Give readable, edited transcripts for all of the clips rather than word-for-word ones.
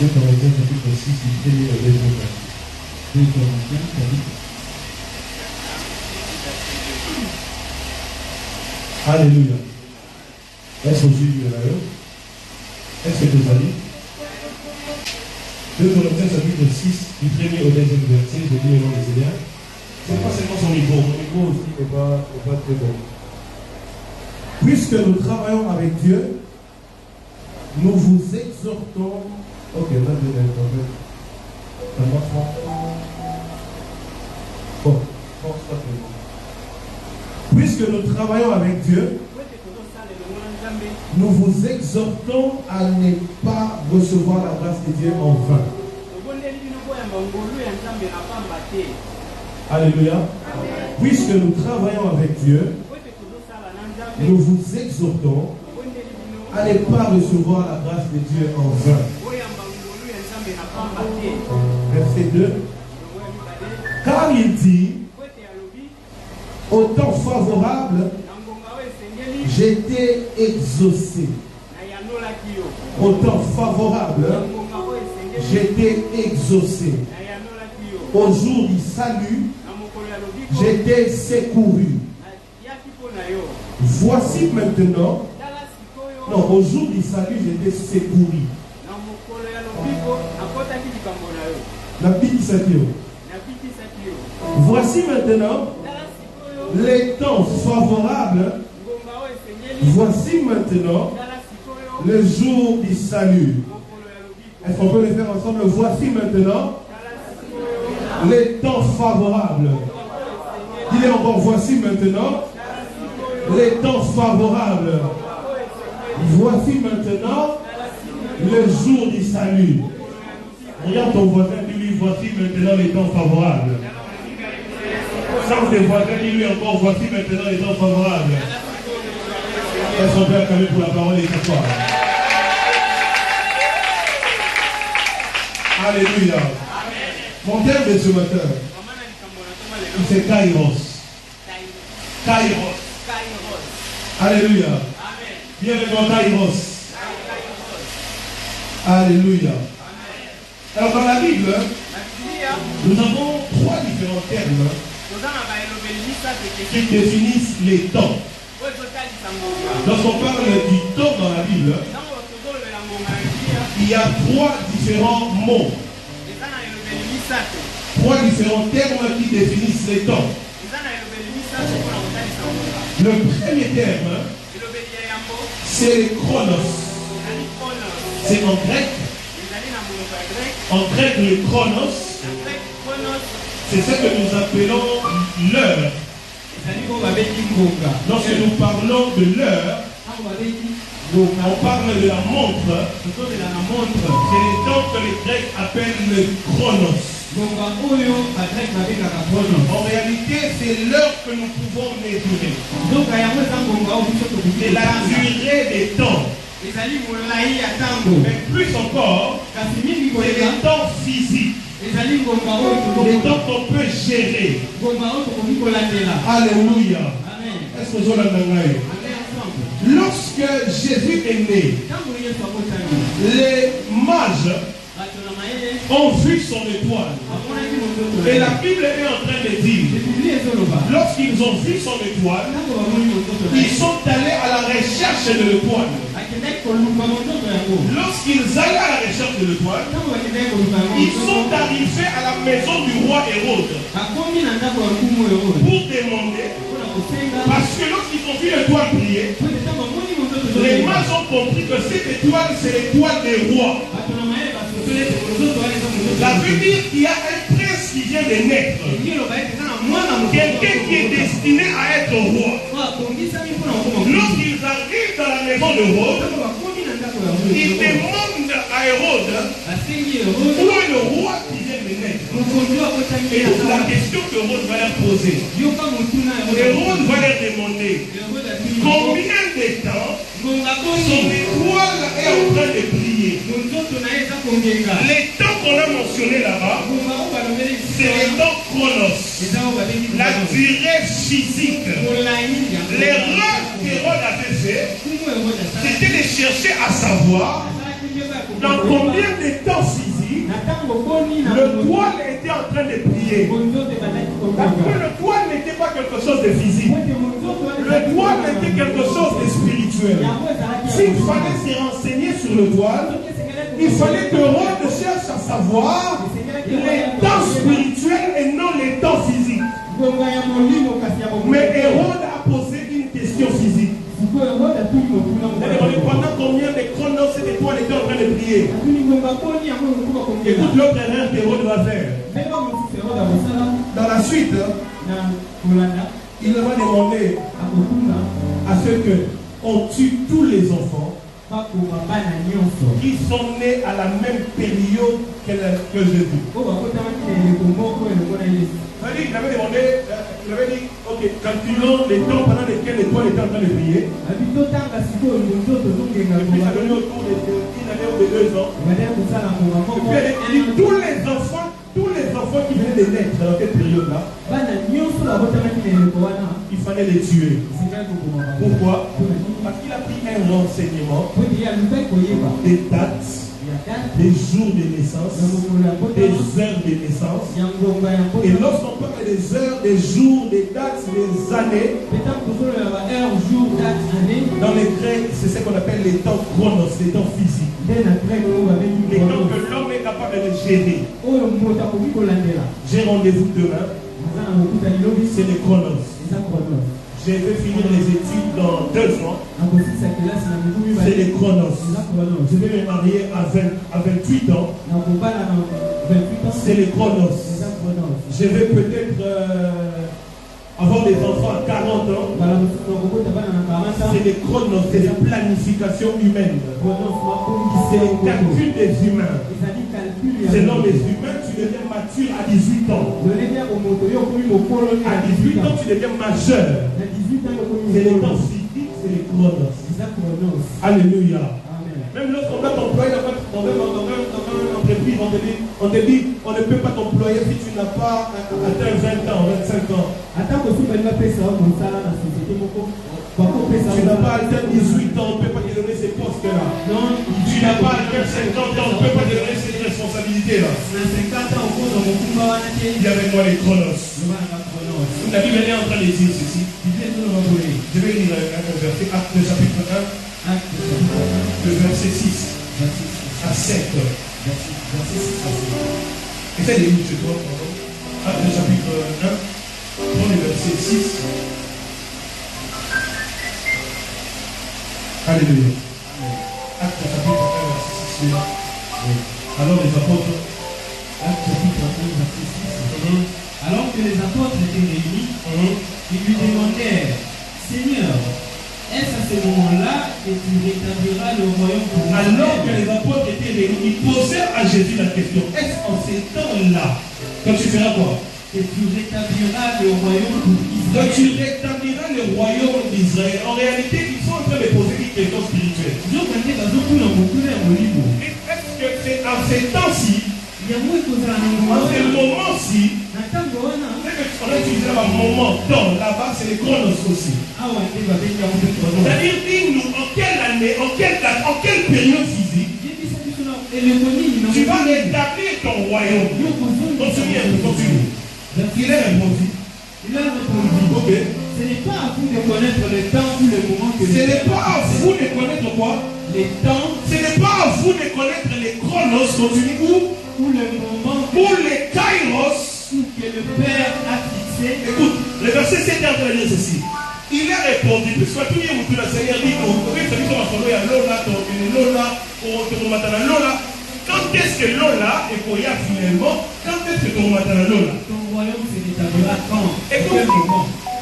2 Corinthiens chapitre 6, du 1er au 2e verset. 2 Corinthiens chapitre 6. Alléluia. Est-ce que vous suivez là? Est-ce que vous allez? 2 Corinthiens chapitre 6, du 1er au 2e verset, je dis au nom du Seigneur. Ce n'est pas seulement son niveau, mon niveau aussi n'est pas très bon. Puisque nous travaillons avec Dieu, nous vous exhortons. Ok, là je vais ça marche pas. Bon, force pas très bon. Puisque nous travaillons avec Dieu, nous vous exhortons à ne pas recevoir la grâce de Dieu en vain. Alléluia. Puisque nous travaillons avec Dieu, nous vous exhortons à ne pas recevoir la grâce de Dieu en vain. Verset 2. Car il dit, au temps favorable, j'étais exaucé. Au temps favorable, j'étais exaucé. Au jour du salut, j'étais secouru. Voici maintenant, non, au jour du salut, j'étais secouru. Voici maintenant les temps favorables. Voici maintenant le jour du salut. Est-ce qu'on peut le faire ensemble? Voici maintenant les temps favorables. Il est encore, voici maintenant les temps favorables. Voici maintenant le jour du salut. Regarde ton voisin, dis-lui, voici maintenant les temps favorables. Sans tes voisins, dis-lui encore, voici maintenant les temps favorables. Est-ce qu'on peut acclamer pour la parole et ce soir? Alléluia. Mon thème de ce matin, c'est Kairos. Kairos. Alléluia. Viens avec moi, Kairos. Alléluia. Alors dans la Bible, nous avons 3 différents termes qui définissent les temps. Lorsqu'on parle du temps dans la Bible, il y a 3 différents mots. 3 différents termes qui définissent les temps. Le premier terme, c'est le chronos. C'est en grec. En grec, le chronos, c'est ce que nous appelons l'heure. Lorsque nous parlons de l'heure, on parle de la montre. C'est le temps que les Grecs appellent le chronos. En réalité, c'est l'heure que nous pouvons mesurer. C'est la durée des temps. Mais plus encore, c'est les temps physiques. Les temps qu'on peut gérer. Alléluia. Est-ce que vous avez lorsque Jésus est né, les mages ont vu son étoile. Et la Bible est en train de dire, lorsqu'ils ont vu son étoile, ils sont allés à la recherche de l'étoile. Lorsqu'ils allaient à la recherche de l'étoile, ils sont arrivés à la maison du roi Hérode pour demander, parce que lorsqu'ils ont vu l'étoile briller, les mages ont compris que cette étoile, c'est l'étoile des rois. Ça veut dire qu'il y a un prince qui vient de naître. Quelqu'un qui est destiné à être roi. Lorsqu'ils arrivent dans la maison de Hérode, ils demandent à Hérode où est le roi qui vient de naître. Et donc la question que Hérode va leur poser, Hérode va leur demander combien de temps son étoile est en train de briller. Les temps qu'on a mentionnés là-bas, c'est les temps chronos, la durée physique. L'erreur qu'Hérode avait fait, c'était de chercher à savoir Dans combien de temps physique le doigt était en train de prier? Parce que le doigt n'était pas quelque chose de physique. Le doigt était quelque chose de spirituel. S'il fallait se renseigner sur le doigt, il fallait que Hérode cherche à savoir les temps spirituels et non les temps physiques. Mais Hérode a posé une question physique. Pendant combien de chronos cette étoile était en train de prier? Écoute l'autre erreur qu'Hérode va faire. Dans la suite, il va demander à ceux qu'on tue tous les enfants qui sont nés à la même période que Jésus. Il avait demandé, il avait dit, ok, calculons les temps pendant lesquels l'étoile était en train de prier. Et puis il a donné autour d'une année ou de 2 ans. Et puis il dit, tous les enfants qui venaient de naître dans cette période-là, il fallait les tuer. Pourquoi? Parce qu'il a pris un renseignement des dates, des jours de naissance, des heures de naissance. Et lorsqu'on parle des heures, des jours, des dates, des années, dans les Grecs, c'est ce qu'on appelle les temps chronos, les temps physiques. Les temps que l'homme est capable de gérer. J'ai rendez-vous demain, c'est les chronos. Je vais finir les études dans 2 ans. C'est les chronos. Je vais me marier à 28 ans. C'est les chronos. Je vais peut-être avoir des enfants à 40 ans. C'est les chronos, c'est les planifications humaines. C'est les calculs des humains. Selon les humains, tu deviens mature à 18 ans. À 18 ans, tu deviens majeur. C'est les temps physiques, c'est les chronos. Alléluia. Même lorsqu'on va t'employer dans une entreprise, on te dit, on ne peut pas t'employer si tu n'as pas atteint 20 ans, 25 ans. Tu n'as pas atteint 18 ans, on ne peut pas te donner ces postes-là. Tu n'as pas atteint 50 ans, on ne peut pas te donner ces responsabilités-là. Il y avait moi les chronos. La Bible est en train de dire ceci. Je vais lire un verset, Acte chapitre 1, le verset 6 à 7. Essaye de lire chez toi. Acte chapitre 1, prends le verset 6. Alléluia. Acte chapitre 1, verset 6. Alors les apôtres. Acte chapitre 1, verset 6. Alors que les apôtres étaient réunis, ils lui demandèrent, Seigneur, est-ce à ce moment-là que tu rétabliras le royaume pour Israël? Alors que les apôtres étaient réunis, ils posèrent à Jésus la question, est-ce en ces temps-là que tu feras quoi? Que tu rétabliras le royaume pour Israël. Que tu rétabliras le royaume d'Israël. En réalité, ils sont en train de poser une question spirituelle. Est-ce que c'est en ces temps-ci, en ce moment-ci, on a utilisé le moment temps, là-bas c'est les chronos aussi. C'est-à-dire, dis-nous en quelle année, en quelle date, en quelle période physique tu vas rétablir ton royaume. Continue. Il est répondu. Ok. Ce n'est pas à vous de connaître le temps ou le moment que ce n'est pas à vous de connaître quoi? Les temps. Ce n'est pas à vous de connaître les chronos, continue, ou le moment ou les kairos que le Père a fixé. Écoute, le verset 7 est en train de dire ceci. Il a répondu, puisque tout le monde, le Seigneur dit, quand est-ce que Lola est pour y finalement? Quand est-ce que ton matana Lola? Ton royaume se rétablira quand? Écoute,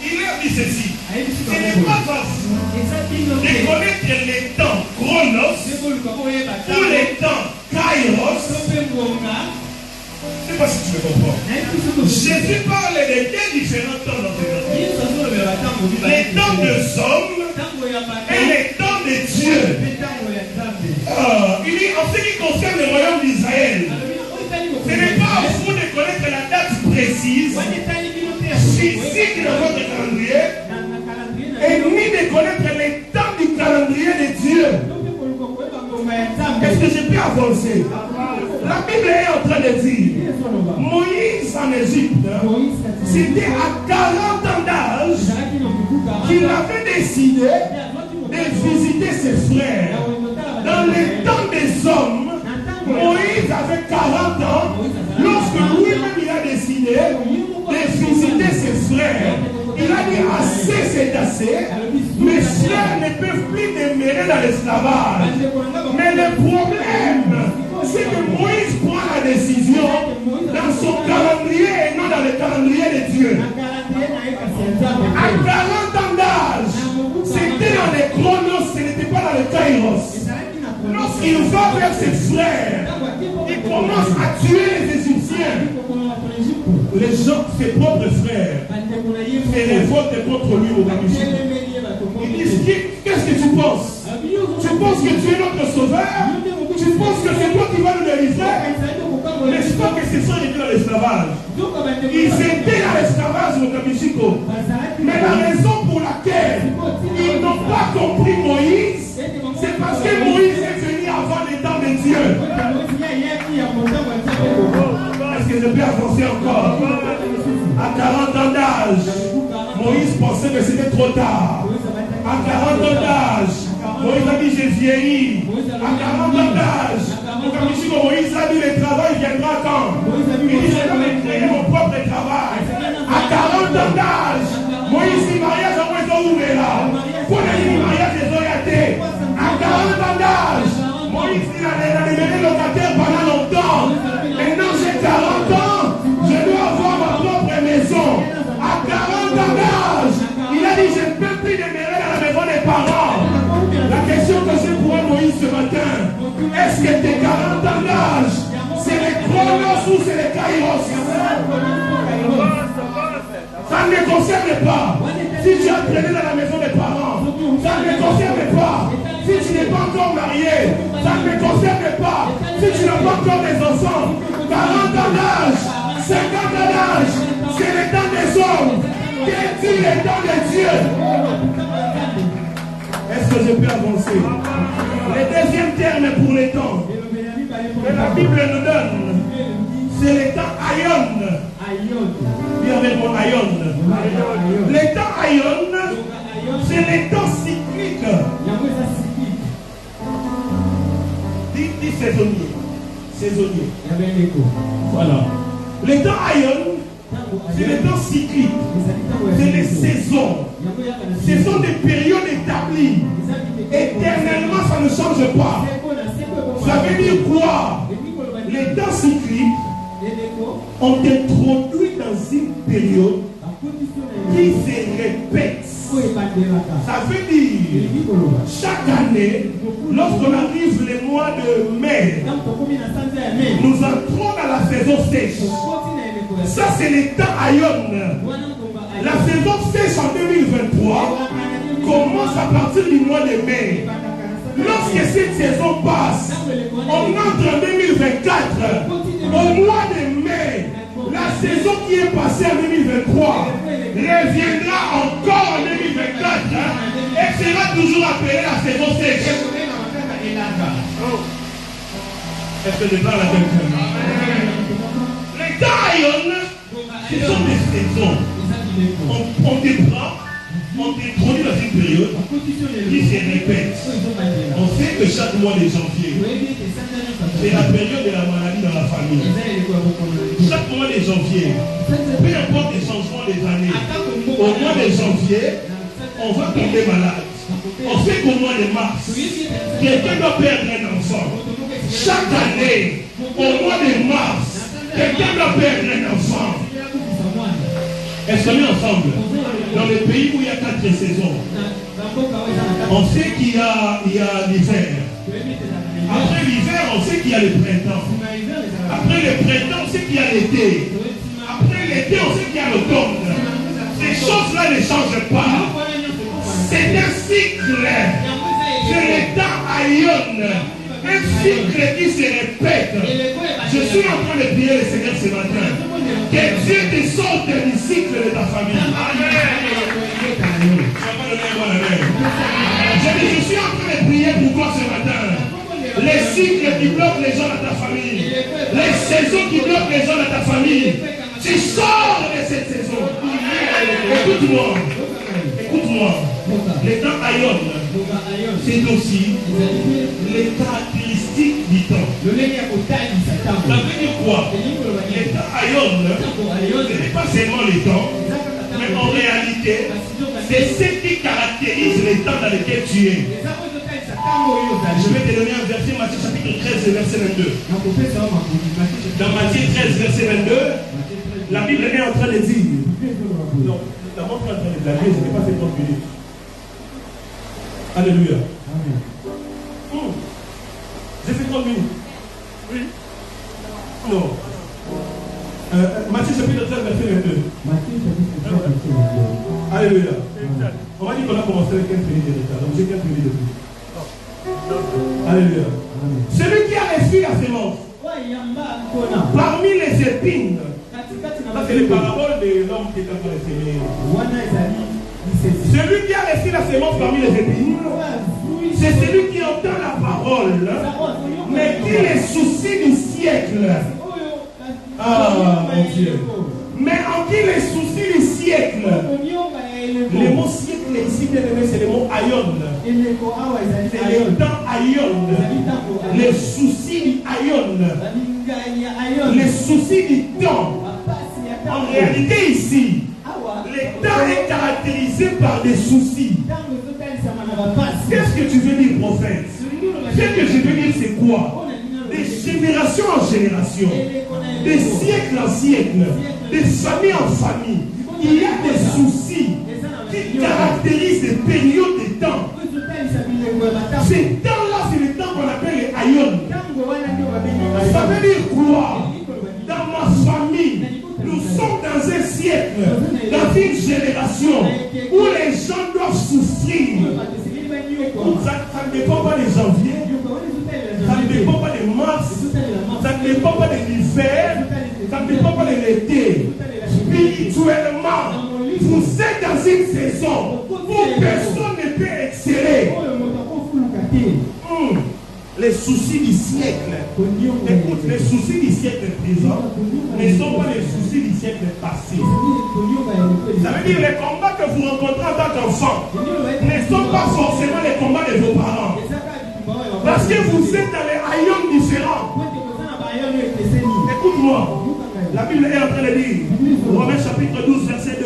il a dit ceci. Ce n'est pas à vous de connaître les temps chronos ou les temps kairos. Je ne sais pas si tu me comprends. Jésus parle de 2 différents temps dans ces temps. Les temps de hommes et les temps de Dieu. Il dit en ce qui concerne le royaume d'Israël, ce n'est pas à vous de connaître la date précise, physique de votre calendrier, et ni de connaître les temps du calendrier de Dieu. Est-ce Est-ce que je peux avancer? La Bible est en train de dire, Moïse en Égypte, c'était à 40 ans d'âge qu'il avait décidé de visiter ses frères. Dans les temps des hommes, Moïse avait 40 ans lorsque lui-même il a décidé de visiter ses frères. Il a dit assez, c'est assez. Mes frères ne peuvent plus demeurer dans l'esclavage. Mais le problème, c'est que Moïse prend la décision dans son calendrier et non dans le calendrier de Dieu. À 40 ans d'âge, c'était dans les chronos, ce n'était pas dans le kairos. Lorsqu'il va vers ses frères, il commence à tuer les Égyptiens. Les gens, ses propres frères, se révoltent contre lui au Kabishi. Ils disent, qu'est-ce que tu penses? Tu penses que tu es notre sauveur? Tu penses que c'est toi qui vas nous délivrer? N'est-ce pas que ce sont dans l'esclavage? Ils étaient dans l'esclavage au Kabishiko. Mais la raison pour laquelle ils n'ont pas compris Moïse, c'est parce que Moïse est venu avant les temps de Dieu. Est-ce que je peux avancer encore? À 40 ans d'âge, Moïse pensait que c'était trop tard. À 40 ans d'âge, Moïse a dit j'ai vieilli. À 40 ans d'âge, Moïse a dit le travail viendra quand? Il dit je vais créer mon propre travail. À 40 ans d'âge, Moïse dit mariage à moi est là. Pour le mariage des orientés. À 40 ans d'âge, Moïse il a demeuré locataire pendant longtemps. Maintenant j'ai 40 ans, je dois avoir ma propre maison. À 40 ans d'âge, il a dit je ne peux plus demeurer dans la maison des parents. La question que j'ai pour Moïse ce matin, est-ce que tes 40 ans d'âge, c'est les chronos ou c'est les kairos? Ça ne me concerne pas. Si tu as traîné dans la maison des parents, ça ne me concerne pas. Si tu n'es pas encore marié, ça ne me concerne pas. Si tu n'as pas encore des enfants, 40 ans d'âge, 50 ans d'âge, c'est le temps des hommes. Qu'est-ce le temps de Dieu? Est-ce que je peux avancer? Le deuxième terme pour les temps que la Bible nous donne, c'est le temps Aïon. Viens avec mon Aïon. Le temps Aïon, c'est le temps cyclique. Dis saisonnier. Saisonnier. Voilà. Le temps Aïon, c'est le temps cyclique. C'est les saisons. Ce sont des périodes établies. Éternellement, ça ne change pas. Ça veut dire quoi? Les temps cycliques ont introduit dans une période qui se répète. Ça veut dire, chaque année, lorsqu'on arrive le mois de mai, nous entrons dans la saison sèche. Ça, c'est le temps Aïon. La saison sèche en 2023 commence à partir du mois de mai. Lorsque cette saison passe, on entre en 2024. Au mois de mai, la saison qui est passée en 2023 reviendra encore en 2024 et sera toujours appelée la saison sèche. Est-ce que je parle à quelqu'un? Les Aïon, ce sont des saisons. On te prend, on t'introduit dans une période qui se répète. On sait que chaque mois de janvier, c'est la période de la maladie dans la famille. Chaque mois de janvier, peu importe les changements des années, au mois de janvier, on va tomber malade. On sait qu'au mois de mars, quelqu'un doit perdre un enfant. Chaque année, au mois de mars, quelqu'un doit perdre un enfant. Est-ce qu'on est ensemble? Dans les pays où il y a 4 saisons, on sait qu'il y a l'hiver. Après l'hiver, on sait qu'il y a le printemps. Après le printemps, on sait qu'il y a l'été. Après l'été, on sait qu'il y a l'automne. Ces choses-là ne changent pas. C'est un cycle. C'est le temps Aïon. Un cycle qui se répète. Je suis en train de prier le Seigneur ce matin. Que Dieu te sorte du cycle de ta famille. Je suis en train de prier pour toi ce matin. Le Les cycles qui bloquent les gens dans ta famille. Les saisons qui bloquent les gens dans ta famille. Tu sors de cette saison. Écoute-moi. Écoute-moi. Les temps Aïon, c'est aussi les caractéristiques du temps. Ça veut dire quoi? Les temps Aïon, ce n'est pas seulement les temps, mais en réalité, c'est ce qui caractérise les temps dans lesquels tu es. Je vais te donner un verset, Matthieu chapitre 13, verset 22. Dans Matthieu 13, verset 22, la Bible est en train de dire. Donc, d'abord, en train de blaguer, je n'ai pas fait 30 minutes. Alléluia. J'ai fait 30 minutes. Oui. Non. Matthieu chapitre 13, verset 22. Alléluia. On m'a dit qu'on a commencé avec 15 minutes de retard. Donc j'ai 15 minutes de plus. Alléluia. Celui qui a reçu la sémence parmi les épines. Ça c'est les paraboles de l'homme qui est en train de s'aimer. Celui qui a reçu la sémence parmi les épines, c'est celui qui entend la parole, mais qui les soucis du siècle. Ah mon Dieu. Mais en qui les soucis du siècle. Le mot siècle ici, bien aimé, c'est le mot aïon. C'est le temps aïon. Les soucis du aïon. Les soucis du temps. En réalité ici, le temps est caractérisé par des soucis. Qu'est-ce que tu veux dire, prophète? Ce que je veux dire, c'est quoi? Des générations en génération, des siècles en siècles, des familles en famille. Il y a des soucis qui caractérisent des périodes de temps. Ces temps-là, c'est le temps qu'on appelle les aïons. Ça veut dire quoi? Dans ma famille, nous sommes dans un siècle, dans une génération où les gens doivent souffrir. Ça ne dépend pas des janvier, ça ne dépend pas des mars, ça ne dépend pas de l'hiver, ça ne dépend pas de l'été. Spirituellement, vous êtes dans une saison où personne ne peut exceller. Les soucis du siècle, écoute, les soucis du siècle présent ne sont pas les soucis du siècle passé. Ça veut dire les combats que vous rencontrez en tant qu'enfant ne sont pas forcément les combats de vos parents. Parce que vous êtes dans les haillons différents. Écoute-moi, la Bible est en train de dire, Romains chapitre 12, verset 2.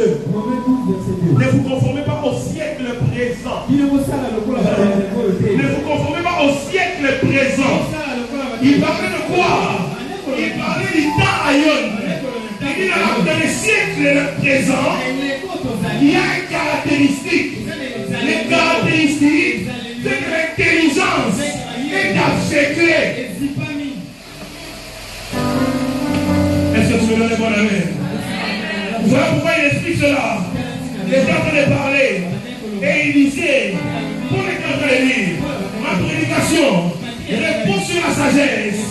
Ne vous conformez pas au siècle présent. Ne vous conformez pas au siècle présent. Il parlait de quoi? Il parlait du temps aïon. Il dit dans le siècle présent, il y a une caractéristique. Les caractéristiques, c'est que l'intelligence est aveuglée. Est-ce que tu me donnes un bon amen? Voilà pourquoi il explique cela. Il était en train de parler. Et il disait, pour les temps de lire, ma prédication repose sur la sagesse.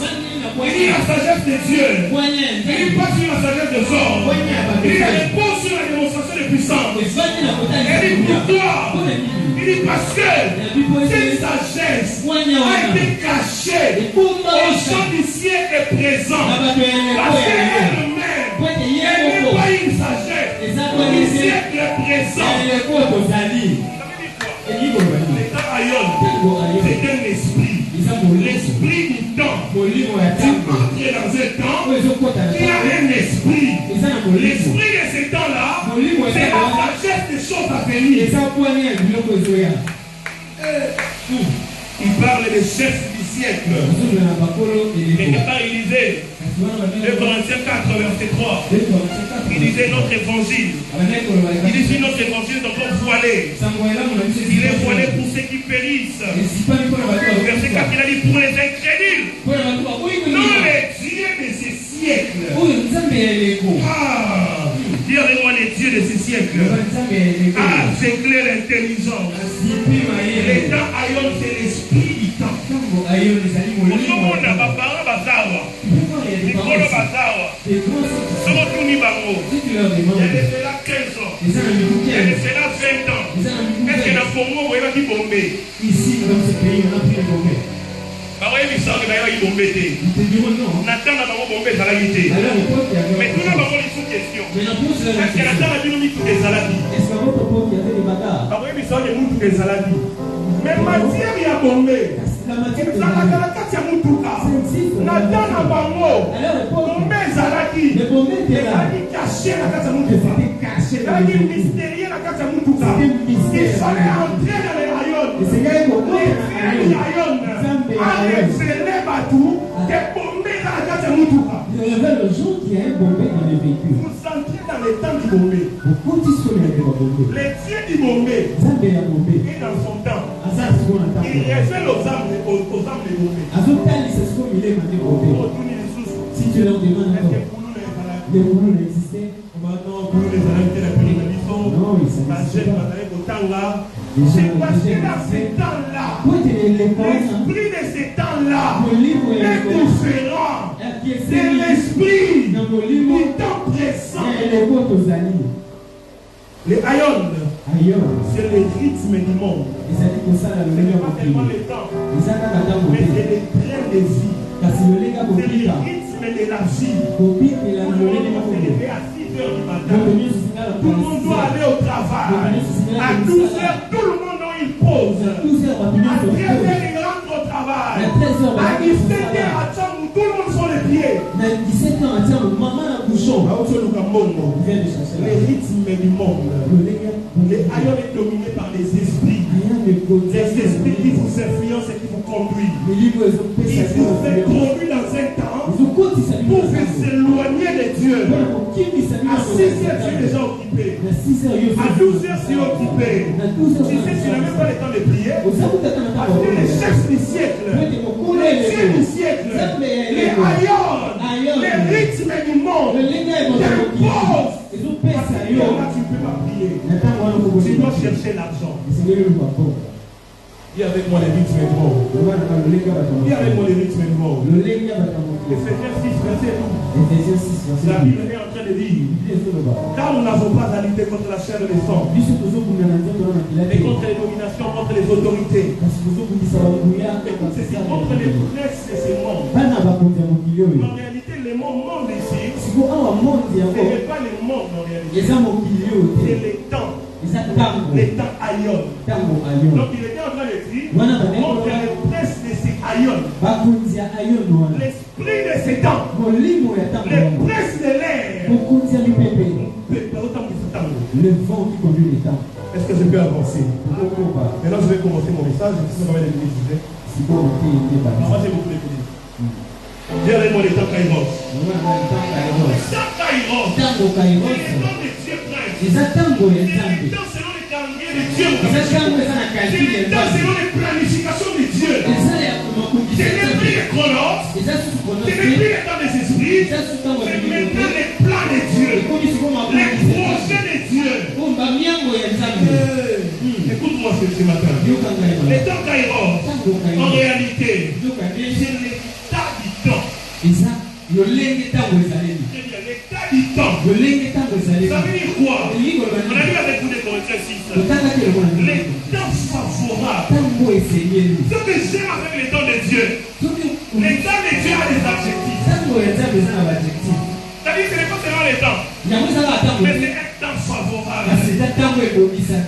Il dit la sagesse de Dieu. Il dit pas sur la sagesse des hommes. Il dit repose sur la démonstration de puissance. Il dit pourquoi? Il dit parce que cette sagesse a été cachée aux gens du siècle présent. Parce qu'elle-même, elle n'est pas une sagesse du siècle présent. L'état aïon, c'est un esprit. L'esprit du temps. Tu entres dans un temps, il y a un esprit. L'esprit de ce temps-là, c'est la sagesse des choses à venir. Il parle des chefs du siècle. Et quand il disait, 2 Corinthiens 4, verset 3, il disait notre évangile. Il dit notre évangile est encore voilé. Il est voilé pour ceux qui périssent. Verset 4, il a dit pour les incrédules. Non, les dieux de ces siècles. Ah, dis avec moi les dieux de ces siècles. Ah, c'est clair l'intelligence. Les temps aïon, c'est l'esprit du temps. Monde a parents bazawa. Mikolo bazawa. Somo tuni bango. Elle est là 15 ans. Elle est là 20 ans. Est-ce que dans Congo, vous avez dit Bombay? Ici, dans ce pays, on a pris le Bombay. ils te diront non. Mais tout le monde a une question. Mais la pose la Est-ce que question. Est-ce qu'à votre époque il y avait des bagarres? Mais matière il y a bombé. La matière de Ça la la kati ya mutuka. Natana bango. Bombé zalaki. le bombé était là. Zalaki caché na kati ya mutuka. C'était caché dans Zalaki le mystérieux na kati ya mutuka. C'était mystère. Il fallait entrer dans les rayons. Et c'est là qu'on Les rayons. Révéler batou que bombé na kati ya mutuka. il révèle le jour qu'il y a un bombé dans le véhicule. Vous entrez dans les temps du bombé. Pourquoi tu souviens de la bombé? Les dieux du bombé. Zambé la bombé. Et dans son temps. Azar c'est qu'on attend. Il révèle aux âmes des bombés. Azotali c'est ce qu'on il est maintenant bombé. Si tu leur demandes encore, les boulons n'existaient. Non, ils s'existaient pas. C'est parce que dans ces temps-là, l'esprit de ces temps-là est différent de l'esprit du temps présent. Les ayons, c'est le rythme du monde. Ce n'est pas tellement le temps, mais c'est le train de vie. C'est le rythme de la vie. Tout le monde doit se lever à 6 heures du matin. Tout le monde doit aller au travail. À 12 heures, tout le monde il pose. À 13 heures, il rentre au travail. À 17 heures, à Tchangou, tout le monde sur les pieds. Les rythmes du monde. Les ayons est dominé par les esprits. Les esprits qui vous influencent et qui vous conduisent. Ils vous introduisent dans un temps pour vous éloigner de Dieu. À 6 heures, tu es déjà occupé. À 12 heures, tu es occupé. Tu sais, tu n'as même pas le temps de prier. Parce que les chefs du siècle, les dieux du siècle, les ayons, les rythmes du monde, t'imposent. Parce que là, tu ne peux pas prier. Tu dois chercher l'argent. Dis avec moi les rythmes du monde. Dis avec moi les rythmes du monde. Ephésiens 6, verset 12. La Bible est en train de dire, car nous n'avons pas à lutter contre la chair et le sang, mais contre les dominations, contre les autorités. C'est contre les princes de ce monde. En réalité, le monde ici, ce n'est pas le monde en réalité. C'est les temps. Les temps aïons. Donc il était en train de dire contre les princes de ces aïons. L'esprit de ces temps. Les princes de l'air. Le vent qui conduit les temps. Est-ce que je peux avancer? Maintenant je vais commencer mon message. Je vais moi j'ai beaucoup d'écouter. Dis avec moi les temps Kairos. Les temps Kairos. Les temps de Dieu prince. C'est les temps selon les calendriers de Dieu. C'est les temps selon les planifications de Dieu. Ce n'est plus les chronos. Ce n'est plus les temps des esprits. C'est maintenant les plans de Dieu. Les projets de Dieu. Écoute-moi ce matin. Les temps Kairos, en réalité, c'est l'état du temps. L'état du temps. Ça veut dire quoi? On a lu avec vous des Corinthiens 6. Les temps favorables. Ce que j'aime avec les temps de Dieu, les temps de Dieu a des adjectifs. C'est-à-dire que ce n'est pas seulement les temps, mais c'est un temps favorable.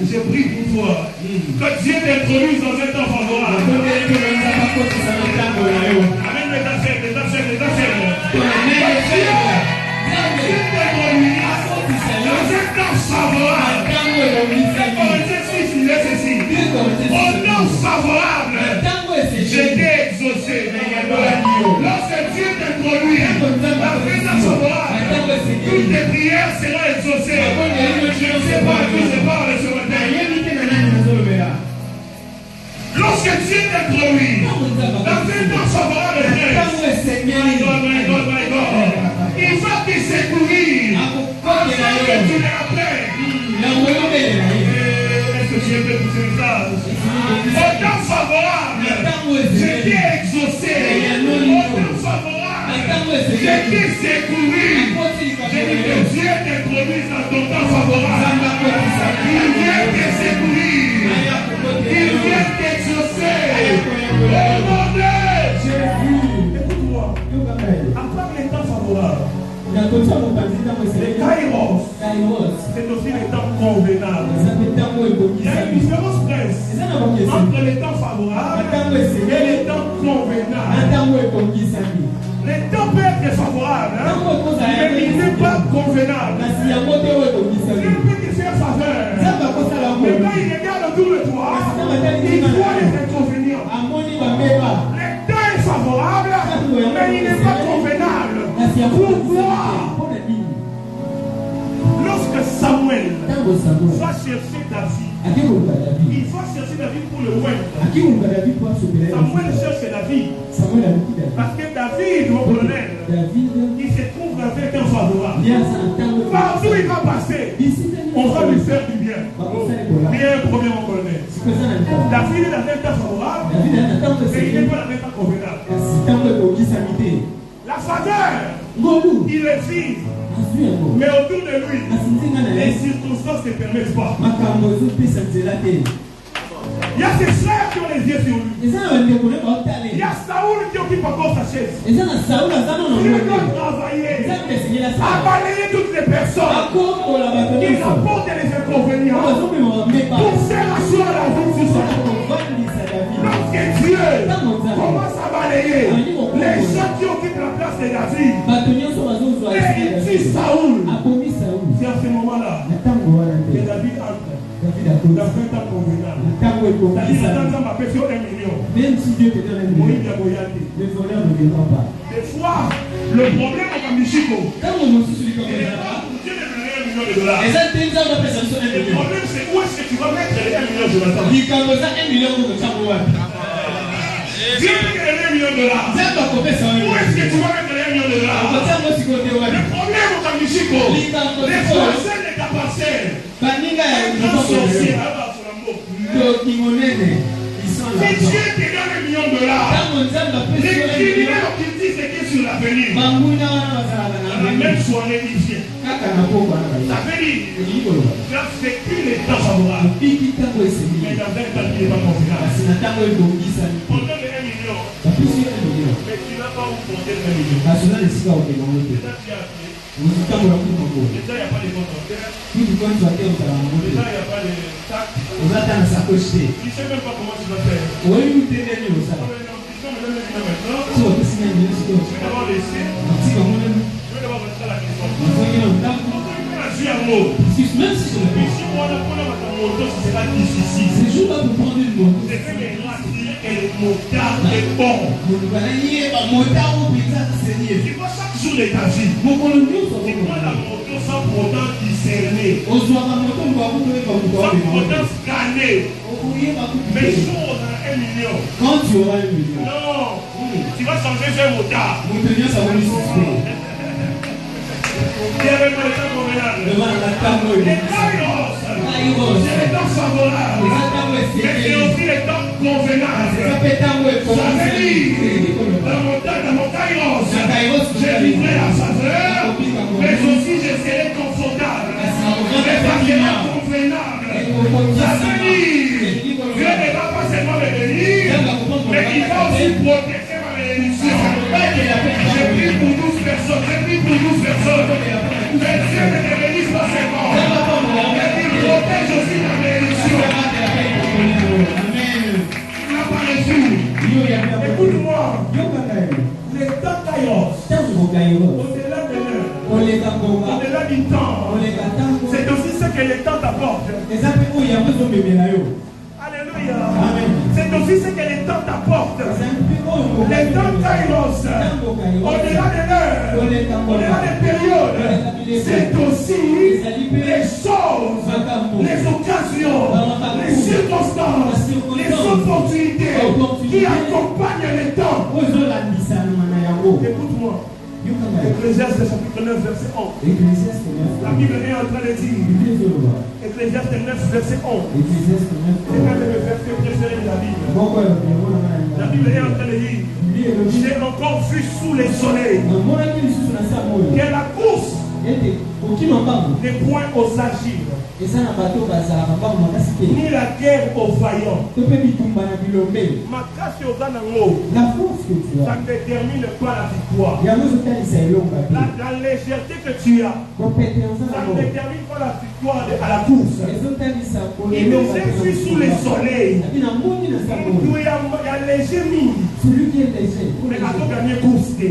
Je prie pour toi que Dieu t'introduise dans un temps favorable. Amen, les affaires. Dans un temps favorable. Au temps favorable, j'étais exaucé. Lorsque Dieu t'introduit dans un temps favorable, toutes tes prières seront exaucées. Je ne sais pas à qui je parle ce matin. Lorsque Dieu t'introduit dans un temps favorable, il va te secourir afin que tu les appelles. Est-ce que tu aimes pousser le message? Au temps favorable, j'étais exaucé. Au temps favorable, j'étais secouru. J'ai dit que Dieu t'introduise dans ton temps favorable. Il vient te secourir. Il vient t'exaucer. Au nom de c'est aussi les temps convenables. Il y a une différence entre les temps favorables et les temps convenables. Les temps peuvent être favorables, mais il n'est pas convenable. Dieu peut te faire faveur, mais quand il regarde autour de toi, il voit les inconvénients. Le temps est favorable, mais il n'est pas convenable. Pourquoi? Lorsque Samuel va chercher David, il va chercher David pour le oindre. Samuel cherche David parce que David, mon colonel, il se trouve dans un temps favorable. Partout il va passer, on va lui faire du bien. Bien, premier mon colonel. David est dans un temps favorable, mais il n'est pas dans un temps convenable. La faveur, il est vide. Mais autour de lui, les circonstances ne permettent pas. Il y a ses frères qui ont les yeux sur lui. Il y a Saoul qui occupe encore sa chaise. Il doit travailler à balayer toutes les personnes qui apportent les inconvénients pour faire asseoir la vie sur sa vie. Lorsque Dieu commence à balayer les gens qui occupent la place de David et il tue Saoul, c'est à ce moment-là que David entre dans un temps convenable. C'est-à-dire que dans ma personne 1 million, même si Dieu te donne 1 million, le voleur ne viendra pas. Des fois, le problème est comme Michiko. Dieu ne donne 1 million de dollars. Le problème c'est où est-ce que tu vas mettre les 1 million de dollars. Dieu peut donner 1 million de dollars. Où est-ce que tu vas mettre les 1 million de dollars? Le problème est comme Michiko. Les Français ne t'appartiennent. Si Dieu te donne 1 million de dollars, les criminels qui disent que sur l'avenir, la même soirée il vient. Ça veut dire tu as vécu les temps favorables, mais dans un temps qui n'est pas convenable. Pendant les 1 million, mais tu n'as pas où compter les 1 million. Déjà tu as appelé. Déjà il n'y a pas de compte bancaire. Déjà il n'y a pas de taxes. Tu ne sais même pas comment tu vas faire. Je vais d'abord laisser. Je vais d'abord rentrer à la maison. Même si on a ta moto, ce sera difficile. C'est que les ratiers et les motards est bon. Tu vois chaque jour de ta vie. Tu prends la moto sans pourtant discerner. Sans pourtant scanner. Mais si on a 1 million. Quand tu auras 1 million. Non. Tu vas changer de motard. Il y avait pas le temps convenable. Les kairos, c'est les temps favorables. Mais c'est aussi les temps convenables. Ça veut dire, dans mon kairos, j'ai livré la faveur, mais aussi je serai confortable. Mais ça sera convenable. Ça veut dire, Dieu ne va pas seulement me bénir, mais il va aussi protéger ma bénédiction. J'ai pris pour 12 personnes, mais Dieu ne te bénisse pas seulement, mais il protège aussi ta bénédiction. Il n'a pas reçu. Écoute-moi, les temps kairos, au-delà de l'heure, au-delà du temps, c'est aussi ce que les temps t'apportent. Alléluia. C'est aussi ce que les temps t'apportent. Les temps kairos, au-delà de l'heure, au-delà des périodes, c'est aussi les choses, les occasions, les circonstances, les opportunités qui accompagnent les temps. Écoute-moi. Ecclésiaste chapitre 9 verset 11. La Bible est en train de dire. Ecclésiaste 9 verset 11. C'est un de mes versets préférés de la Bible. La Bible est en train de dire. J'ai encore vu sous les soleils que la course n'est point aux agiles, ni la guerre aux vaillants. La force que tu Ça as, ne détermine pas la victoire. la La légèreté que tu as, ça ne détermine pas la victoire à la course. Il nous suis sous le soleil. Il y a léger mine. Celui qui est léger, Mais avant de gagner course, il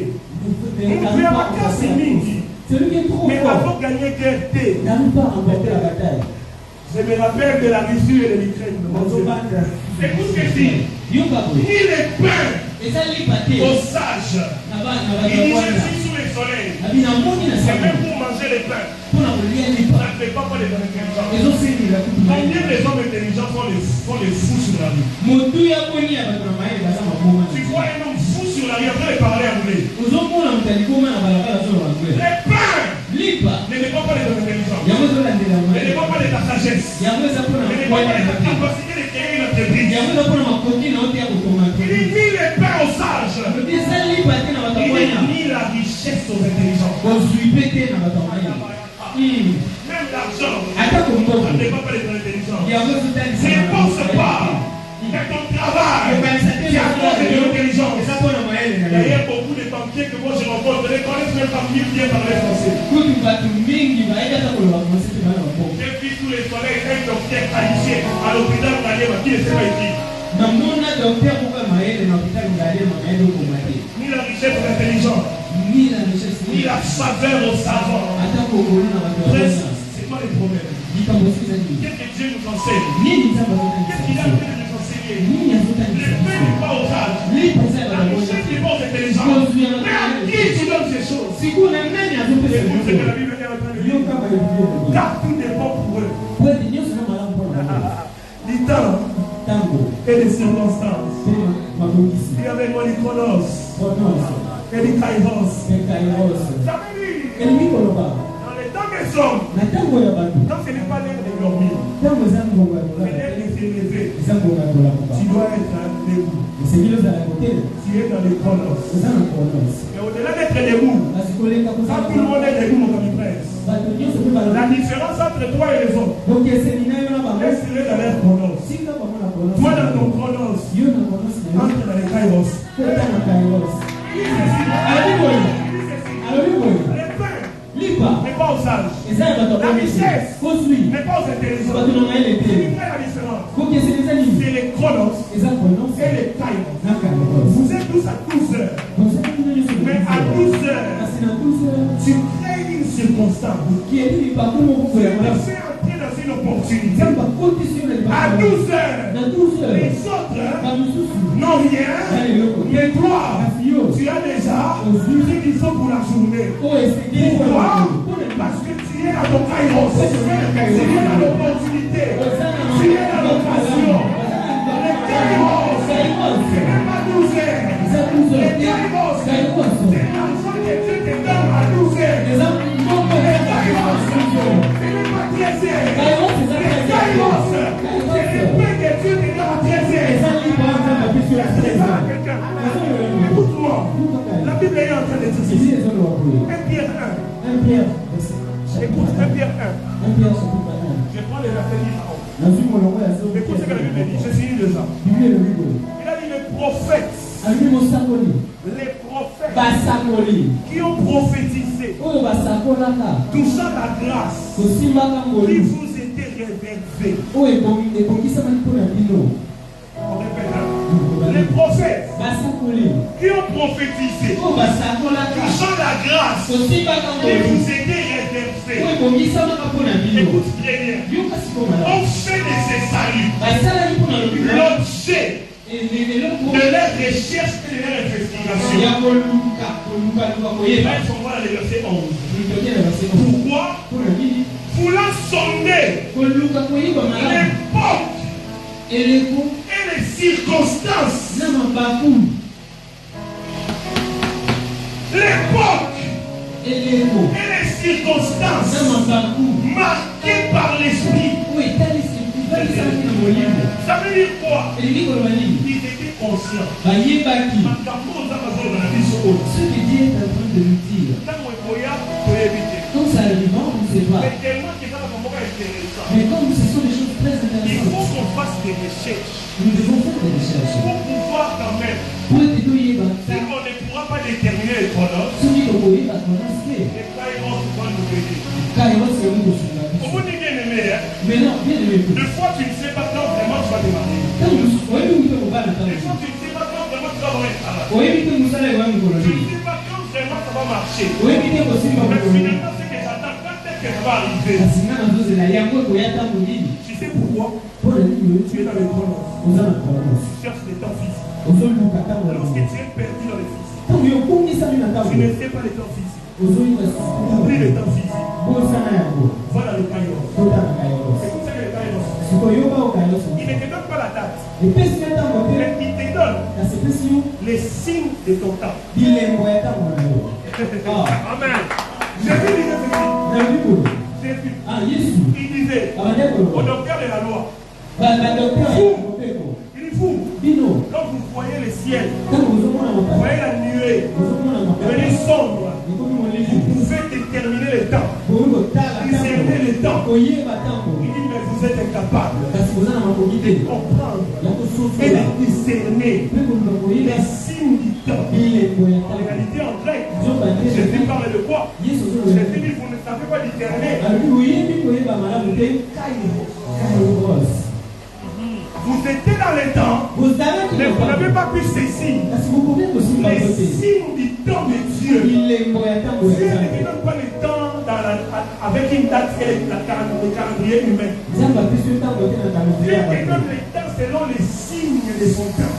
y a ma casse mine. celui qui est trop Mais fort, avant de gagner guerre, n'arrive pas à remporter la bataille. je me rappelle de la Russie et de l'Ukraine. C'est tout ce que je dis. Ni les pains aux sages. Il dit je suis sous le soleil. C'est même pour manger les pains. Ça ne fait pas pour les hommes intelligents. Combien de hommes intelligents font les fous sur la rue? Tu vois un homme fou sur la rue après de parler anglais. Les pains ne dépendent pas des hommes intelligents. Ne dépendent pas de ta sagesse. Ne dépendent pas de ta capacité de créer une entreprise. Il dit ni les pains aux sages. Il dit ni la richesse aux intelligents. Même l'argent, ça ne dépend pas des hommes intelligents. Ne pense pas que ton travail qui a cause de l'intelligence. D'ailleurs, beaucoup de banquiers que moi je rencontre ne connaissent même pas bien parler français. Depuis tous les soleils, un docteur qualifié à l'hôpital Galema qui ne sait pas écrire. Ni la richesse de l'intelligence, ni la saveur au savant. C'est quoi le problème? Qu'est-ce que Dieu nous enseigne? Qu'est-ce qu'il a voulu nous enseigner? Le pain n'est pas aux âges. La richesse n'est pas aux intelligences. Mais à qui tu donnes ces choses? C'est ce que la Bible est en train de dire. Car tout dépend pour eux. Du temps et des circonstances. Il y avait moi les chronos et les kairos. Ça veut dire dans les temps des hommes, quand ce n'est pas l'heure de dormir, c'est l'heure de se lever. Tu dois être debout. Tu es dans les chronos. Mais au-delà d'être debout, quand tout le monde est debout, mon ami prince, la différence entre toi et les autres, laisse-les dans leur chronos. Toi dans ton chronos, entre dans les kairos. Les pains n'est pas aux sages. La richesse n'est pas aux intelligents. C'est une vraie différence. C'est les chronos et les kairos. Vous êtes tous à 12 heures. Mais à 12 heures, tu crées une circonstance qui te fait entrer dans une opportunité. À 12 heures, les autres n'ont rien. Mais toi, tu as déjà ce qu'il faut pour la journée. Pourquoi? Parce que tu es dans ton kairos. Tu es dans l'opportunité. Tu es dans l'occasion. Les kairos, c'est même pas 12 heures. Les kairos, c'est l'argent que Dieu te donne à 12 heures. Les kairos, c'est même pas 13 heures. Les kairos, c'est le pain que Dieu te donne à 13 heures. C'est ça, quelqu'un. Écoute-moi. La Bible est en train de dire ceci. 1 Pierre 1. Écoute, 1 Pierre 1. Je prends les versets 10 à 11. Écoute ce que la Bible dit. Je finis déjà. Il a dit les prophètes qui ont prophétisé touchant la grâce qui vous était réservée. On répète, hein? Les prophètes qui ont prophétisé touchant la grâce qui vous était réservée. Écoute très bien. On fait de ces saluts l'objet de leur recherche et de leur investigation. Là, ils sont voir le verset 11. Pourquoi? Voulant sonder l'époque et les circonstances. L'époque et les circonstances marquées par l'esprit. Ça veut dire quoi? Ils étaient conscients. Ce que Dieu est en train de nous dire. Quand ça arrive, on ne sait pas. Mais tellement que ça va Mais des recherches. Nous devons faire des recherches. Pour pouvoir quand même. Pour être doué, Si on ne pourra pas déterminer les chronos, celui qui est là, les Kairos vont nous aider. Kairos, c'est lui qui Au bout du bien aimé, hein? mais non, bien aimé. Deux fois tu ne sais pas quand vraiment tu vas démarrer. Quand vous voyez où vous allez Des fois tu ne sais pas quand vraiment tu vas avoir un travail. vous allez voir Tu ne sais pas quand vraiment ça va marcher. oui, mais Mais finalement, ce que j'attends, quand est-ce que ça va arriver? Tu sais pourquoi? Tu es dans les chronos. Tu cherches les temps physiques. Lorsque tu es perdu dans les physiques, tu ne sais pas les temps physiques. Oublie les temps physiques. Va dans le Kairos. C'est comme ça que le Kairos. Il ne te donne pas la date. Mais il te donne les signes de ton temps. Amen. Jésus disait ceci. Jésus, il disait au docteur de la loi, il est fou. Quand vous voyez le ciel, vous voyez la nuée devenir sombre, vous pouvez déterminer le temps, discerner le temps. Il dit, mais vous êtes incapable de comprendre et de discerner les signes du temps. En réalité, en grec, Jésus parle de quoi? Jésus dit, vous ne savez pas discerner. Vous étiez dans le temps, mais vous n'avez pas pu saisir les signes du temps de Dieu. Dieu ne donne pas le temps avec une date et le calendrier humain. Dieu te donne le temps selon les signes de son temps.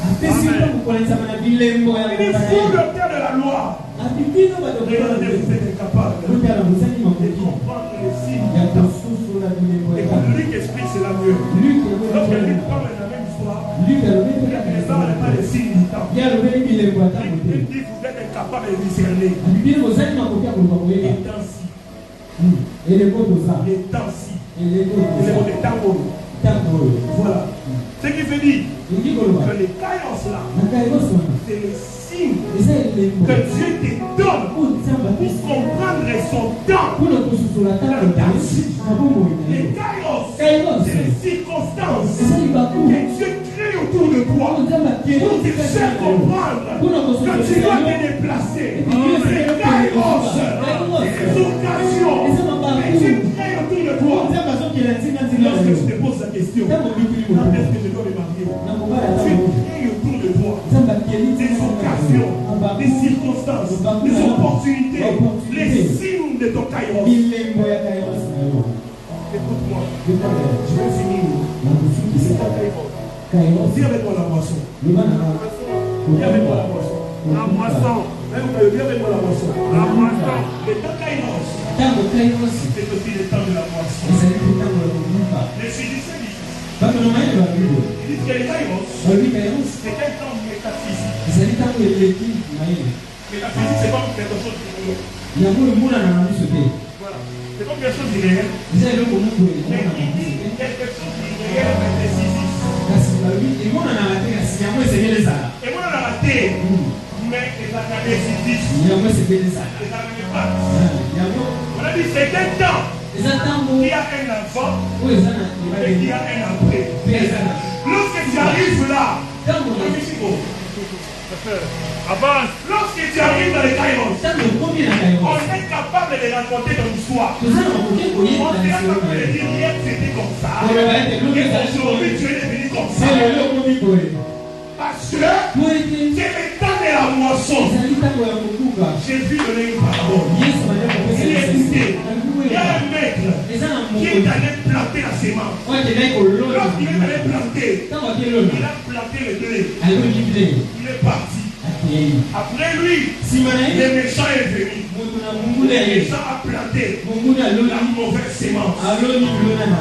Il est fou le terre de la loi. Regardez, vous êtes incapable de comprendre les signes du temps. Et comme Luc explique cela mieux. Lorsque Luc parle de la même histoire, il ne parle pas des signes du temps. Il dit, vous êtes incapable de discerner. Les temps-ci. Les temps-ci. Les temps-ci. Voilà. Ce qui veut dire que les kairos là, c'est les signes que Dieu te donne pour comprendre son temps. Les kairos, c'est les circonstances que Dieu crée autour de toi pour te faire comprendre que tu dois te déplacer. Les kairos, les occasions que Dieu crée autour de toi. Lorsque tu te poses la question, quand est-ce que je dois me marier? Tu crées autour de toi des occasions, des circonstances, des opportunités, les signes de ton kairos. Écoute-moi, je vais finir. C'est ta kairos. Dis avec moi la moisson. Dis avec moi la moisson. La moisson. Dis avec moi la moisson. La moisson. Le temps kairos. C'est aussi le temps de la moisson. Les physiciens disent. Ils disent que les kairos, c'est quel temps métaphysique. Métaphysique, c'est comme quelque chose de voilà. C'est comme quelque chose d'irréel. Mais il dit quelque chose d'irréel mais décisif. Et moi on a raté. Mais les analyses décisifs. On a dit c'est quel temps qui a un enfant et qui a un après. Lorsque tu arrives là, avance. Lorsque tu arrives dans les kairos, on est capable de raconter ton histoire. On est capable de dire hier c'était comme ça. Et aujourd'hui tu es devenu comme ça. Parce que c'est le temps de la moisson. J'ai vu donner une parole. Il est écouté. Il y a un maître qui est allé planter la sémence. Lorsqu'il est allé planter, il a planté le blé. Il est parti. Après lui, le méchant est venu. Le méchant a planté la mauvaise sémence.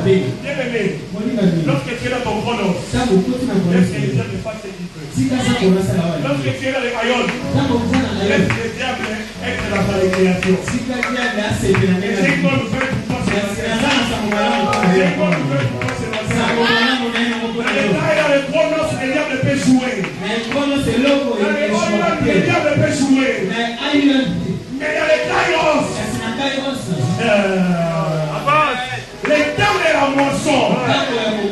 Bien aimé, lorsque tu es dans ton chronos, laisse que les diables fassent ce qu'ils veulent. Lorsque tu es dans les royaumes, laisse les diables être dans ta récréation. C'est quoi nous faire pour toi, c'est c'est quoi nous faire pour toi, c'est dans les chronos, les diables peuvent jouer. Les diables peuvent jouer. Mais dans les kairos, les temps de la moisson,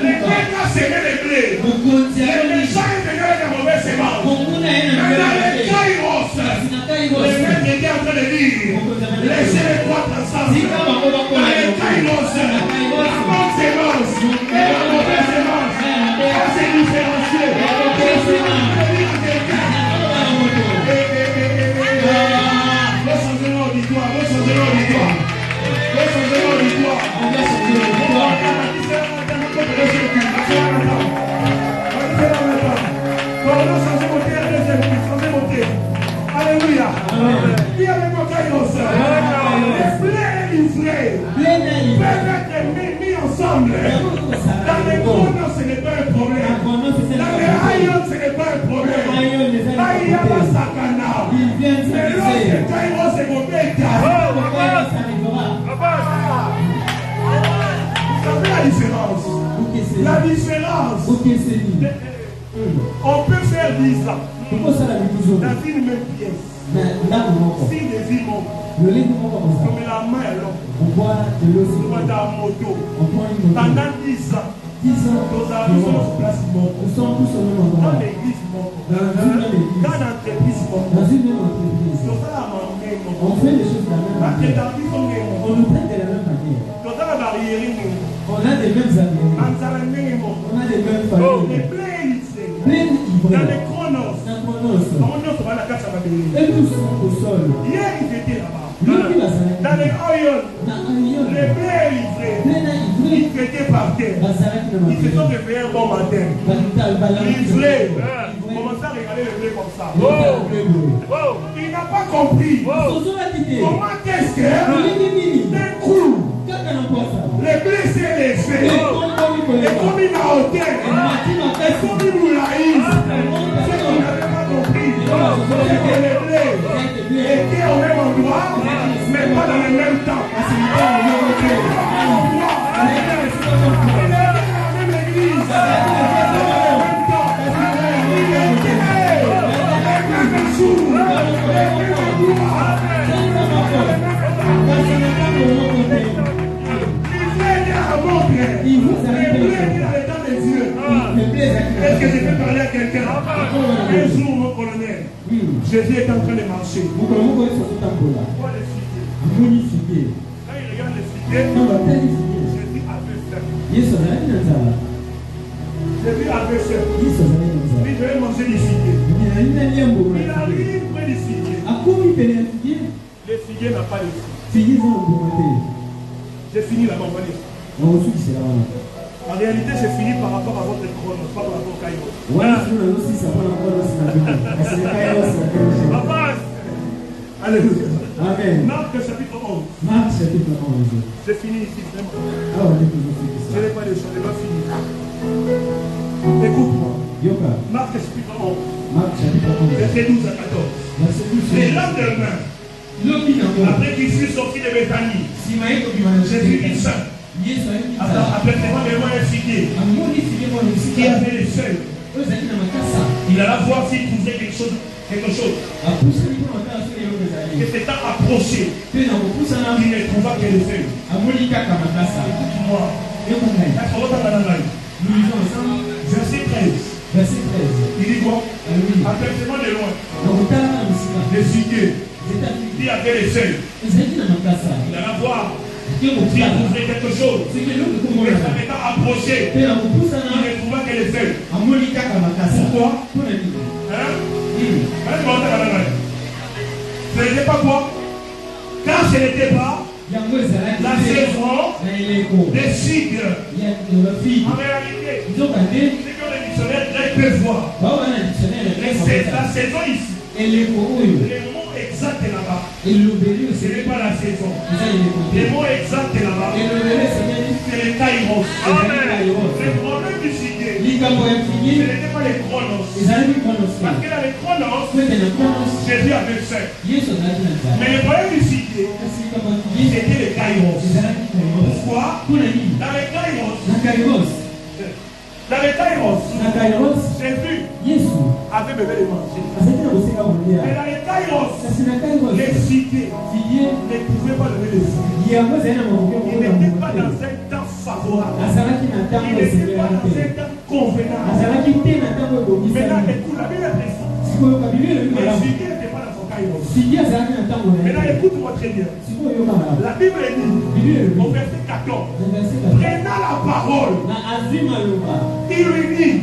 les mecs ont semé les blés. dire. Laissez-les croître ensemble. Dans les kairos, la bonne sémence et la mauvaise sémence. On s'est différencié. Alléluia. Qui avec mon Kairos? Mis ensemble. Dans les chronos, ce n'est pas un problème. Dans les rayons, ce n'est pas un problème. Là, il y a la sakana. Mais lorsque Kairos est mon bête, vous savez la différence? La différence. On peut faire 10 ans. Dans une même pièce. Si les vies montent, comme la main est longue, on voit dans la moto. Pendant 10 ans, nous avons place monte. Dans l'église monte. Dans l'entreprise monte. On fait les choses de la même manière. On nous traite de la même manière. On a des mêmes amis. On a des mêmes familles. Dans les chronos, et tous sont au sol. Hier, ils étaient là-bas. Dans les oils, les blés livrés, ils étaient par terre. Ils se sont réveillés un bon matin. Livrés. Commencez à regarder le blé comme ça. Il n'a pas compris. Comment est-ce que d'un coup, les blessés les faits, et comme il a hôtel, et comme il nous laïs, ce qu'on n'avait pas compris, c'est que les blés étaient au même endroit, mais pas dans le même temps. Il était dans la même église, pas dans le même temps. Il était le même jour, le même endroit. Est-ce que je peux parler à quelqu'un? Un jour, mon colonel, Jésus est en train de marcher. Pourquoi les citer? Quand il regarde les citer, Jésus avait faim. Jésus avait faim. Il devait manger des figuiers. Il arrive près des figuiers. Les figuiers n'ont pas de figues. J'ai fini la bambane. En réalité, c'est fini par rapport à votre chronos, pas par rapport au Kairos. Papa! Alléluia. Amen. Marc chapitre 11. C'est fini ici, vraiment. Je n'ai pas de choses, je n'ai pas fini. Écoute-moi. Marc chapitre 11. Verset 12 à 14. Le lendemain, après qu'il fut sorti de Bethanie, Jésus dit ça. Après le roi un figuier qui avait les feuilles, il alla voir s'il trouvait quelque chose. Et s'étant approché, il ne trouva que les feuilles. Écoute-moi. Nous lisons ensemble. Verset 13. Il dit quoi? Apercevant de loin les figuiers qui avaient les feuilles, il alla voir s'il trouvait quelque chose. Mais ça m'étant approché, il ne trouva que les feuilles. Pourquoi? Ce n'était pas quoi? Car ce n'était pas la saison des figues. En réalité, ce que le dictionnaire grec peut voir, la saison ici, les mots exacts là-bas, ce n'est pas la saison. Les mots exacts là-bas, c'est les kairos. Le problème du figuier, ce n'était pas les chronos. Parce que dans les chronos, Jésus avait faim. Mais le problème du figuier, c'était les kairos. Pourquoi? Dans les kairos, Jésus avait besoin de manger. Mais dans les kairos, les figuiers ne pouvaient pas lever les fruits. Il n'était pas dans un temps favorable. Il n'était pas dans un temps convenable. Maintenant, écoute, la Bible est précise. Les figuiers n'étaient pas dans son kairos. Maintenant, écoute-moi très bien. La Bible dit, au verset 14, prenant la parole, il lui dit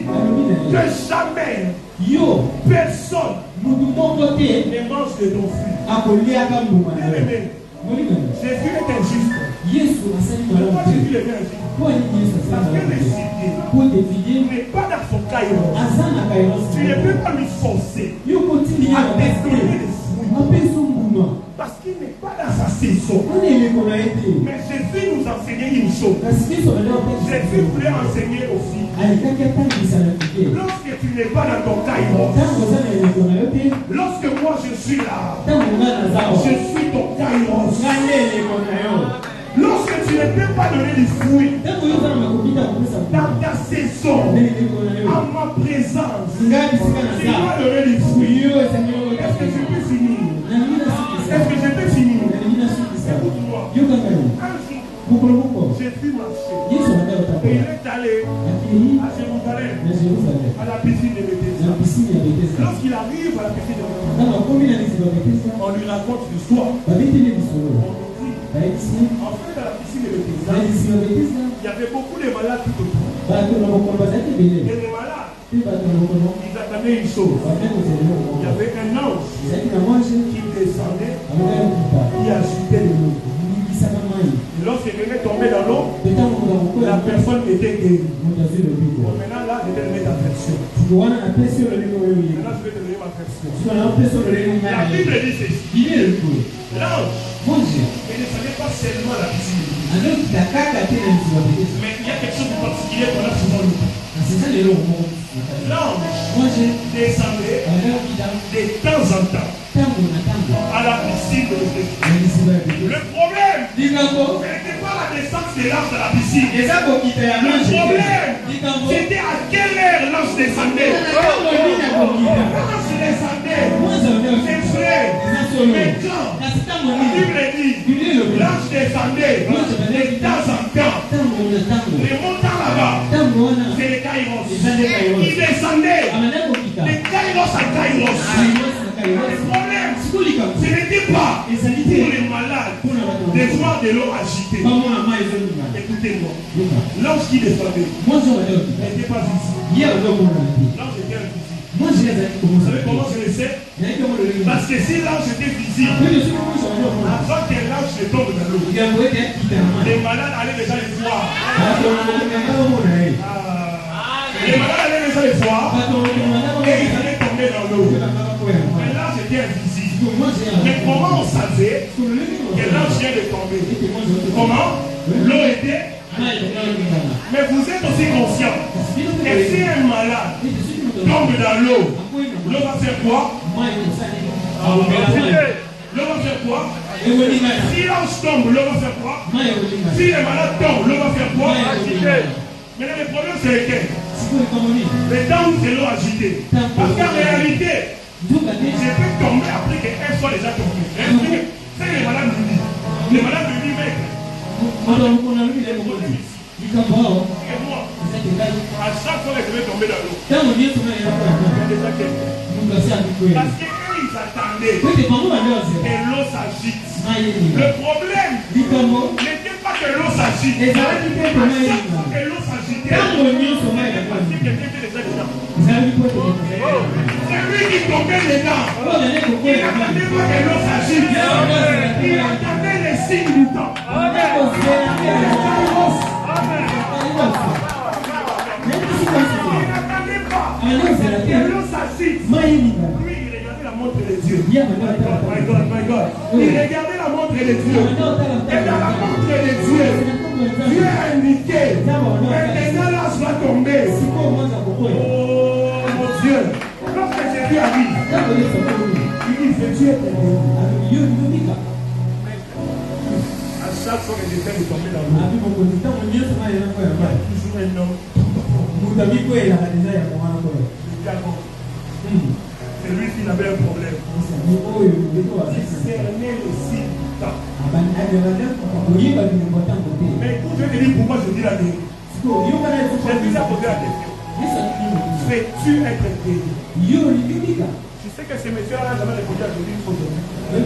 que jamais personne ne mange de ton fruit. Bien-aimé, Jésus est injuste. Pourquoi Jésus est injuste? Parce que le cité n'est pas dans son kairos. Tu ne peux pas lui forcer à te donner des fruits. Parce qu'il n'est pas dans sa saison. Mais Jésus nous enseignait une chose. Jésus voulait enseigner aussi. Lorsque tu n'es pas dans ton kairos, lorsque moi je suis là, je suis ton kairos. Lorsque tu ne peux pas donner des fruits dans ta saison, en ma présence, tu dois donner des fruits. Est-ce que je peux finir? Est-ce que je peux finir? Écoute-moi. Un jour, Jésus marchait et il est allé à Jérusalem, à la piscine de Bethesda. Lorsqu'il arrive à la piscine de Bethesda, on lui raconte l'histoire. En fait, à la piscine de Bethesda, il y avait beaucoup de malades tout autour. Et les malades, ils attendaient une chose. Il y avait un ange qui descendait, qui agitait l'eau. Et lorsqu'il venait tomber dans l'eau, la personne était guérie. Maintenant, là, je vais te mettre en version. Maintenant, je vais te donner ma version. La Bible dit ceci. L'ange, il ne savait pas seulement la piscine. Mais il y a quelque chose de particulier qu'on a souvent lu. L'ange descendait de temps en temps à la piscine de Bethesda. Le problème, ce n'était pas la descente de l'ange à la piscine. Le problème, c'était à quelle heure l'ange descendait. L'ange descendait, ses frères, mais quand la Bible dit, l'ange descendait de temps en temps, remontant là-bas, c'est les kairos. Il descendait de kairos à kairos. Le problème, ce n'était pas pour les malades de voir de l'eau agitée. Écoutez-moi, l'ange qui descendait n'était pas visible. L'ange était invisible. Vous savez comment je le sais? Parce que si l'ange était visible, avant que l'ange ne tombe dans l'eau, les malades allaient déjà les voir. Les malades allaient déjà les voir et ils allaient tomber dans l'eau. Mais l'ange était invisible. Mais comment on savait que l'ange vient de tomber? Comment? L'eau était. Mais vous êtes aussi conscient que si un malade tombe dans l'eau, l'eau va faire quoi? L'eau va faire quoi? Si l'ange tombe, l'eau va faire quoi? Si les malades tombent, l'eau va faire quoi? Mais le problème c'est lequel? Le temps où c'est l'eau agitée. Parce qu'en réalité, je peux tomber après qu'elle soit déjà tombée. C'est les malades nous disent. Les malades nous disent, mec. Et moi, à chaque fois que je vais tomber dans l'eau, il y a déjà quelqu'un. Parce qu'eux, ils attendaient que l'eau s'agite. Le problème n'était pas que l'eau s'agite. À chaque fois que l'eau s'agitait, quelqu'un était déjà dedans. C'est lui qui tombait dedans. Il n'attendait pas que l'eau s'agite. Il attendait les signes du temps. Il n'attendait pas que l'eau s'agite. Lui, il regardait la montre de Dieu. My God. Il regardait la montre de Dieu. Et dans la montre de Dieu, Dieu a indiqué. Maintenant, l'ange va tomber. Oh mon Dieu. Lorsque Jésus arrive, il dit, Jésus est tombé. À chaque fois que j'essaie de tomber dans l'eau, il y a toujours un homme. C'est lui qui avait un problème. Discerner le signe du temps. Mais écoute, je vais te dire pourquoi je dis la vérité. J'ai déjà posé la question. Fais-tu être guéri? Tu C'est que ces messieurs-là n'ont jamais répondu à Jésus, il faut donner. Je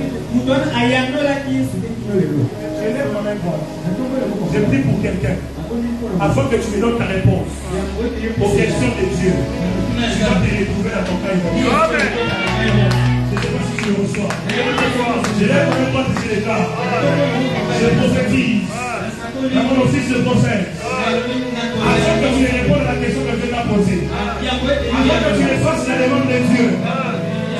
n'ai moi-même pas. Je prie pour quelqu'un. Afin que tu me donnes ta réponse aux questions de Dieu. Tu vas te retrouver dans ton cas. Je ne sais pas si tu le reçois. Je lève mon droit ici les gars. Je prophétise. La mon aussi se procède. Afin que tu me répondes à la question que Dieu t'a posée. Afin que tu me fasses la demande de Dieu.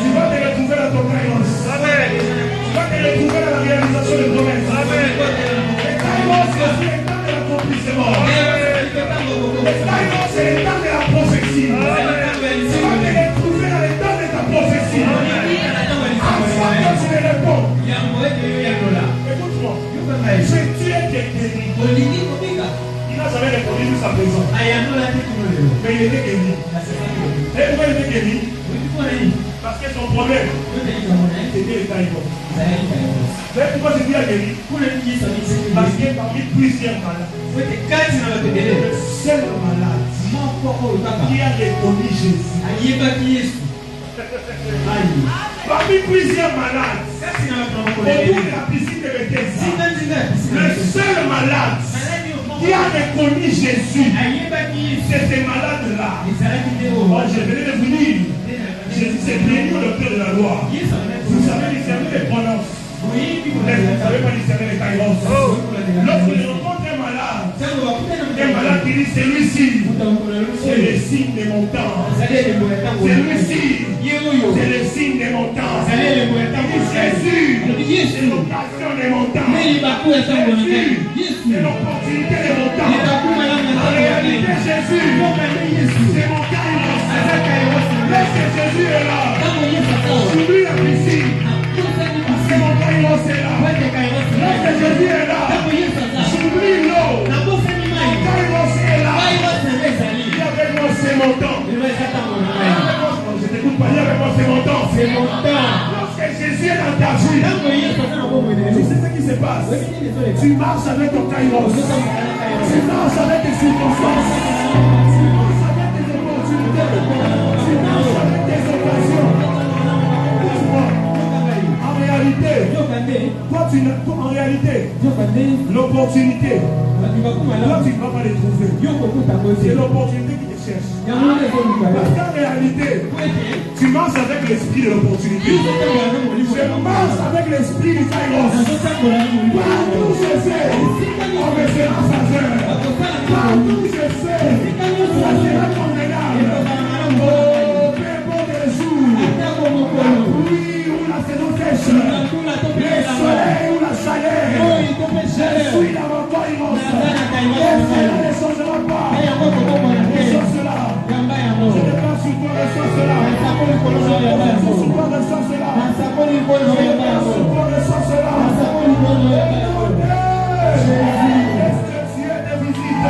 Tu vas te retrouver dans ton kairos. Tu vas te retrouver dans la réalisation des promesses. Le kairos, c'est le temps de l'accomplissement. Le kairos, c'est le temps de la prophétie. Tu vas te retrouver dans le temps de ta prophétie. Afin que tu me réponds. Écoute-moi. J'ai tué quelqu'un. Il n'a jamais répondu jusqu'à présent. Mais il était guéri. Et pourquoi il était guéri? Parce que son problème, c'était le taïwan. Mais pourquoi je dis à guéri? Parce que parmi plusieurs malades, le seul malade qui a reconnu Jésus. Parmi plusieurs malades, autour de la piscine de Bethesda, le seul malade qui a reconnu Jésus, c'est ces malades-là. Je venais de vous dire, Jésus s'est béni au docteur de la loi. Vous savez discerner les prononces. Vous ne savez pas discerner les kairos. Lorsque je rencontre un malade qui dit celui-ci, c'est le signe de mon temps. Celui-ci, c'est le signe de mon temps. Il dit Jésus, c'est l'occasion de mon temps. Jésus, c'est l'opportunité de mon temps. En réalité, Jésus, c'est mon kairos. Lorsque Jésus est là, j'oublie la piscine. Parce que mon kairos est là. Lorsque Jésus est là, j'oublie l'eau. Mon kairos est là. Il est avec moi, c'est mon temps. Je t'écoute pas, il est avec moi, c'est mon temps. C'est mon temps. Lorsque Jésus est dans ta vie, tu sais ce qui se passe. Tu marches avec ton kairos. Tu marches avec tes circonstances. Tu marches avec tes opportunités. Tu marches avec tes occasions. En réalité, l'opportunité, toi tu ne vas pas les trouver. C'est l'opportunité qui te cherche. Parce qu'en réalité, tu marches avec l'esprit de l'opportunité. Je marche avec l'esprit du kairos. Partout où je fais, on me fera faveur. Partout où je fais, ça sera convenable. Oh, peu importe le jour, la pluie ou la saison sèche, le soleil ou la chaleur, je suis dans mon kairos. Et cela ne changera pas. Reçois cela. Je ne pas sur toi, reçois cela. Je ne pas reçois cela. Je ne pas sur toi, reçois cela. Est-ce que tu es de visite?